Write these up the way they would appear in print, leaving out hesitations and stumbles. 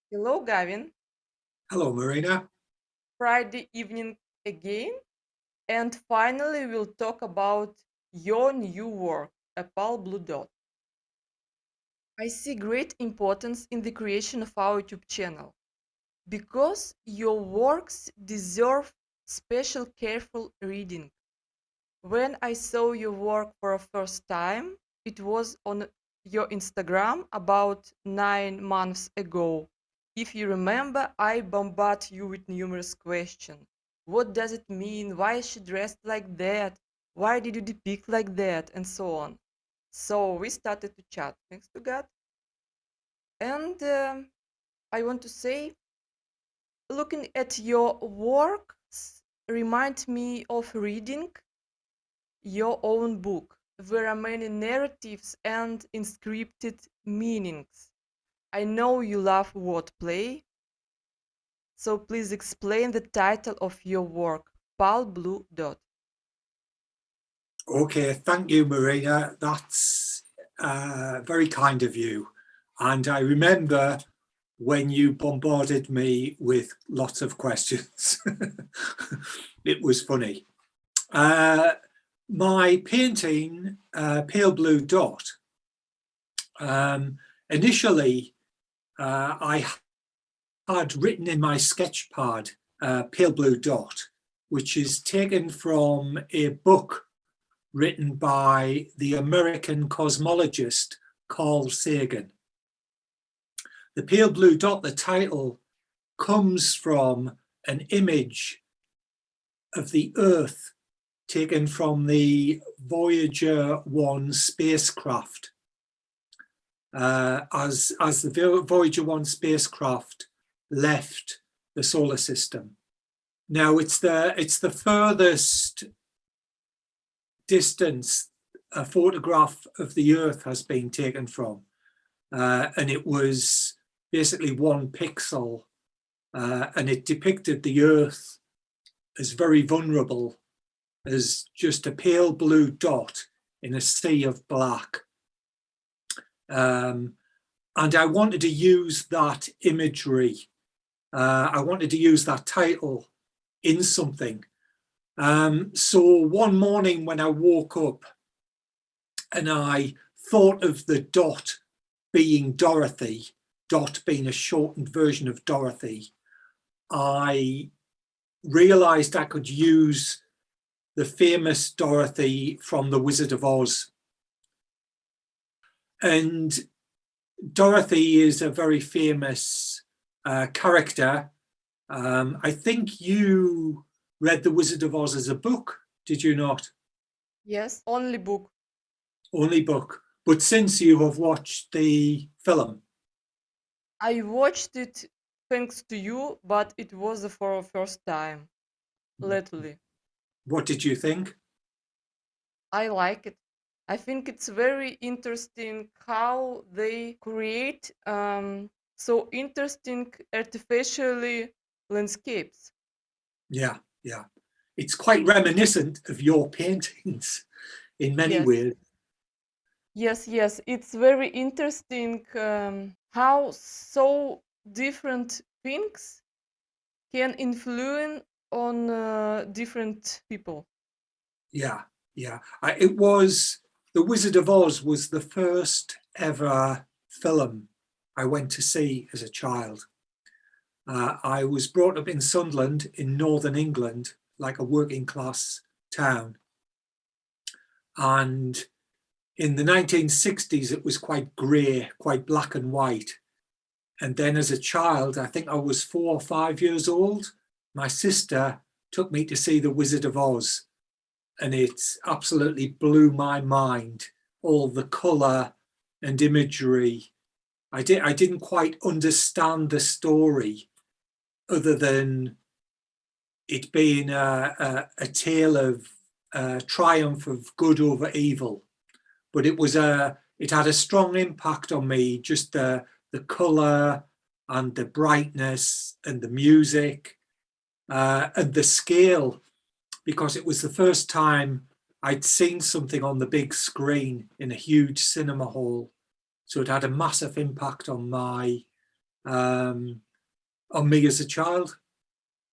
Hello, Gavin. Hello, Marina. Friday evening again. And finally, we'll talk about your new work, A Pale Blue Dot. I see great importance in the creation of our YouTube channel because your works deserve special careful reading. When I saw your work for a first time, it was on your Instagram about 9 months ago. If you remember, I bombarded you with numerous questions. What does it mean? Why is she dressed like that? Why did you depict like that? And so on. So we started to chat, thanks to God. And I want to say, looking at your work reminds me of reading your own book. There are many narratives and inscripted meanings. I know you love wordplay, so please explain the title of your work, Pale Blue Dot. Okay, thank you, Marina. That's very kind of you. And I remember when you bombarded me with lots of questions. It was funny. My painting, Pale Blue Dot, initially I had written in my sketch pad, Pale Blue Dot, which is taken from a book written by the American cosmologist Carl Sagan. The pale blue dot, the title, comes from an image of the Earth taken from the Voyager 1 spacecraft. As the Voyager 1 spacecraft left the solar system. Now it's the furthest distance a photograph of the Earth has been taken from, and it was basically 1 pixel, and it depicted the Earth as very vulnerable, as just a pale blue dot in a sea of black. And I wanted to use that imagery. I wanted to use that title in something. So one morning when I woke up and I thought of the dot being Dorothy, dot being a shortened version of Dorothy, I realized I could use the famous Dorothy from The Wizard of Oz. And Dorothy is a very famous character. I think you read The Wizard of Oz as a book, did you not? Yes, only book. Only book. But since you have watched the film. I watched it thanks to you, but it was for a first time, literally. What did you think? I like it. I think it's very interesting how they create so interesting artificially landscapes. Yeah, yeah. It's quite reminiscent of your paintings in many Yes, ways. yes, yes. It's very interesting how so different things can influence on different people. Yeah, yeah. It was The Wizard of Oz was the first ever film I went to see as a child. I was brought up in Sunderland in northern England, like a working class town. And in the 1960s, it was quite grey, quite black and white. And then as a child, I think I was 4 or 5 years old, my sister took me to see The Wizard of Oz. And it absolutely blew my mind, all the colour and imagery. I didn't quite understand the story other than it being a tale of triumph of good over evil. But it had a strong impact on me, just the colour and the brightness and the music, and the scale, because it was the first time I'd seen something on the big screen in a huge cinema hall. So it had a massive impact on my on me as a child.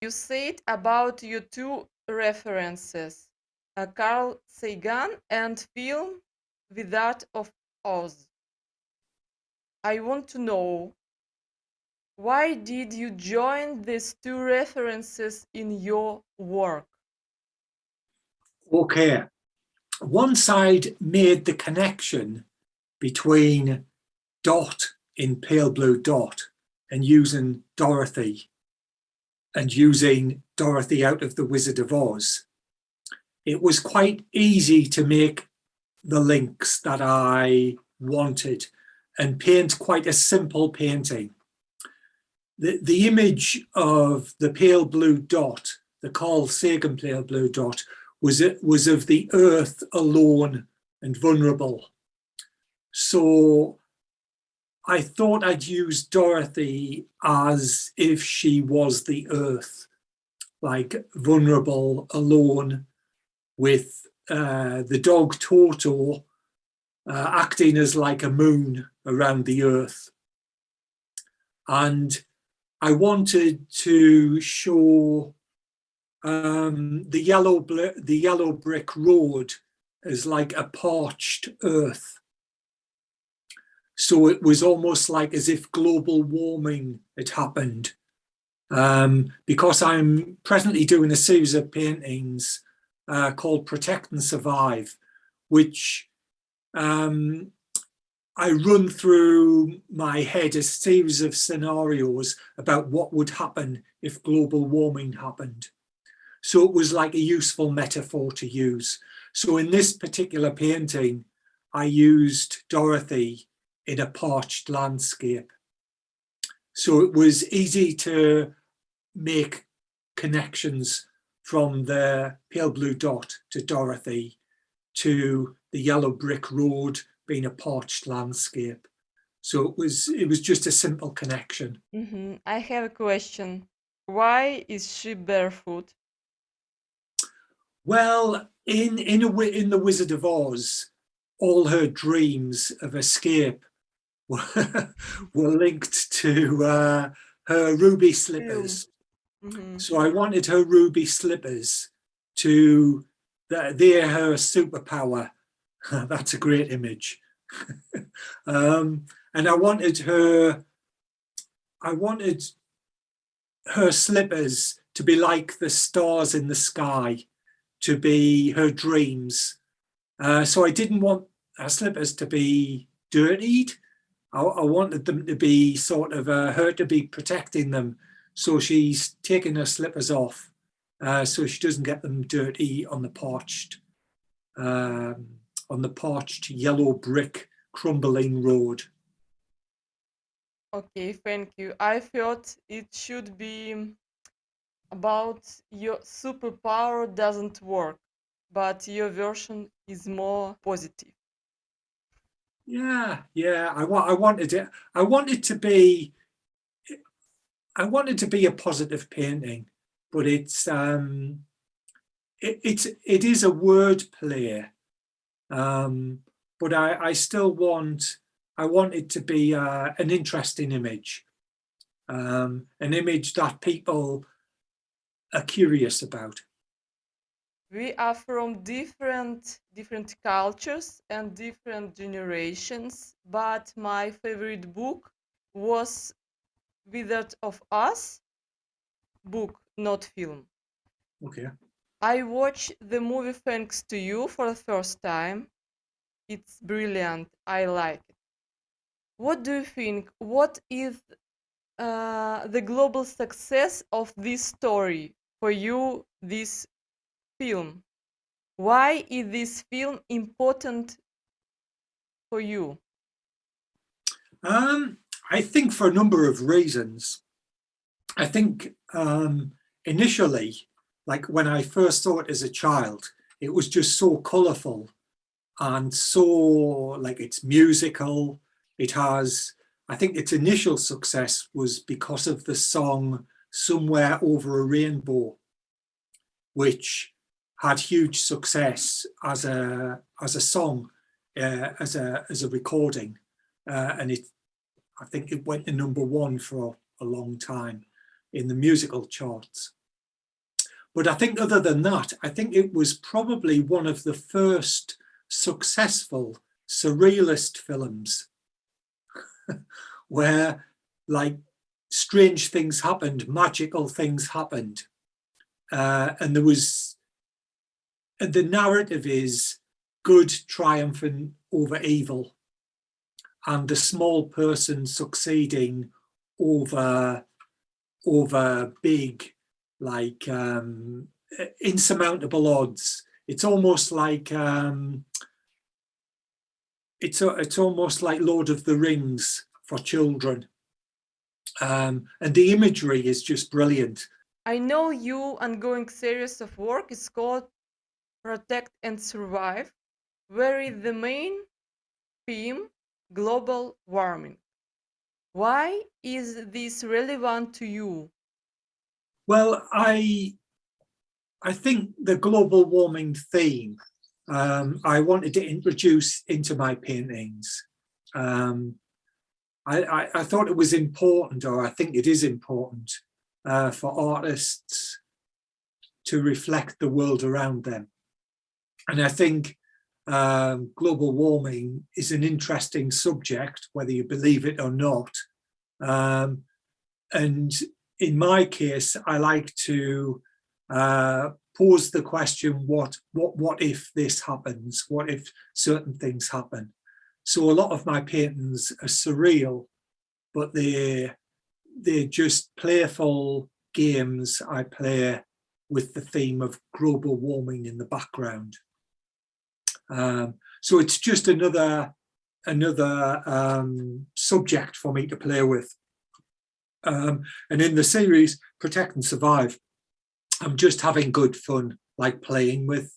You said about your two references, Carl Sagan and film Wizard of Oz. I want to know, why did you join these two references in your work? Okay, once I'd made the connection between Dot in Pale Blue Dot and using Dorothy out of The Wizard of Oz, it was quite easy to make the links that I wanted and paint quite a simple painting. The image of the pale blue dot, the Carl Sagan pale blue dot, was of the earth alone and vulnerable. So I thought I'd use Dorothy as if she was the earth, like vulnerable, alone, with the dog Toto acting as like a moon around the earth. And I wanted to show the yellow brick road as like a parched earth. So it was almost like as if global warming had happened. Because I'm presently doing a series of paintings called Protect and Survive, which I run through my head a series of scenarios about what would happen if global warming happened. So it was like a useful metaphor to use. So in this particular painting, I used Dorothy in a parched landscape. So it was easy to make connections from the pale blue dot to Dorothy to the yellow brick road being a parched landscape. So it was just a simple connection. I have a question. Why is she barefoot? Well, in The Wizard of Oz, all her dreams of escape were linked to her ruby slippers. So I wanted her ruby slippers to, they're her superpower. That's a great image. And I wanted her slippers to be like the stars in the sky, to be her dreams. So I didn't want her slippers to be dirtied. I wanted them to be sort of her to be protecting them. So she's taking her slippers off so she doesn't get them dirty on the parched yellow brick crumbling road. Okay, thank you. I thought it should be about your superpower doesn't work, but your version is more positive. Yeah. I wanted it. I wanted to be a positive painting, but it is a word play. But I still want it to be an interesting image, an image that people are curious about. We are from different cultures and different generations, but my favorite book was Wizard of Oz book, not film. Okay. I watched the movie thanks to you for the first time. It's brilliant. I like it. What do you think? What is the global success of this story for you, this film? Why is this film important for you? I think for a number of reasons. I think initially, like when I first saw it as a child, it was just so colourful and so like it's musical. It has, I think its initial success was because of the song Somewhere Over a Rainbow, which had huge success as a song, as a recording, and I think it went to #1 for a long time in the musical charts. But I think other than that, I think it was probably one of the first successful surrealist films where like strange things happened, magical things happened. And the narrative is good triumphing over evil and the small person succeeding over big, like insurmountable odds. It's almost like it's almost like Lord of the Rings for children, and the imagery is just brilliant. I know your ongoing series of work is called Protect and Survive, where is the main theme global warming. Why is this relevant to you? Well, I think the global warming theme I wanted to introduce into my paintings. I thought it was important, or I think it is important, for artists to reflect the world around them. And I think global warming is an interesting subject, whether you believe it or not. And in my case, I like to pose the question, what if this happens? What if certain things happen? So a lot of my paintings are surreal, but they're just playful games I play with the theme of global warming in the background. So it's just another subject for me to play with. And in the series Protect and Survive, I'm just having good fun, like playing with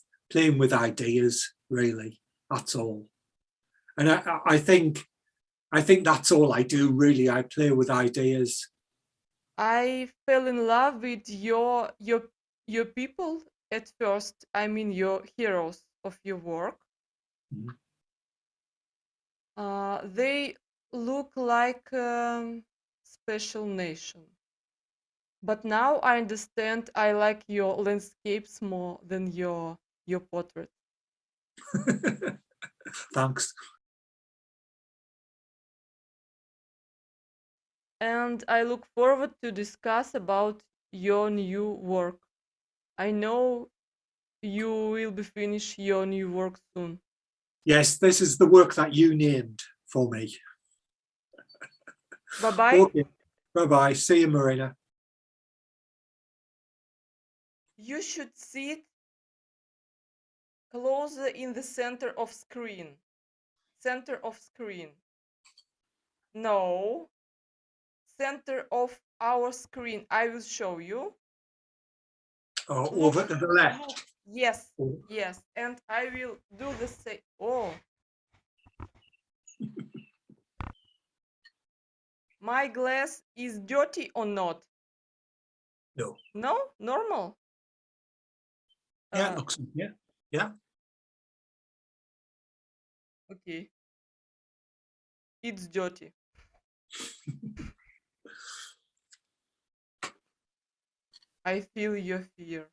ideas, really. That's all. And I think that's all I do, really. I play with ideas. I fell in love with your people at first. I mean, your heroes of your work. Mhm. They look like special nation. But now I understand I like your landscapes more than your portrait. Thanks. And I look forward to discuss about your new work. I know you will be finish your new work soon. Yes, this is the work that you named for me. Bye-bye. Okay. Bye-bye. See you, Marina. You should sit closer in the center of screen. Center of screen. No. Center of our screen. I will show you. Oh, Look, over to the left. look. Yes, Oh. yes. And I will do the same. Oh. My glass is dirty or not? No. No? Normal? Yeah, it looks yeah. Yeah. Okay. It's dirty. I feel your fear.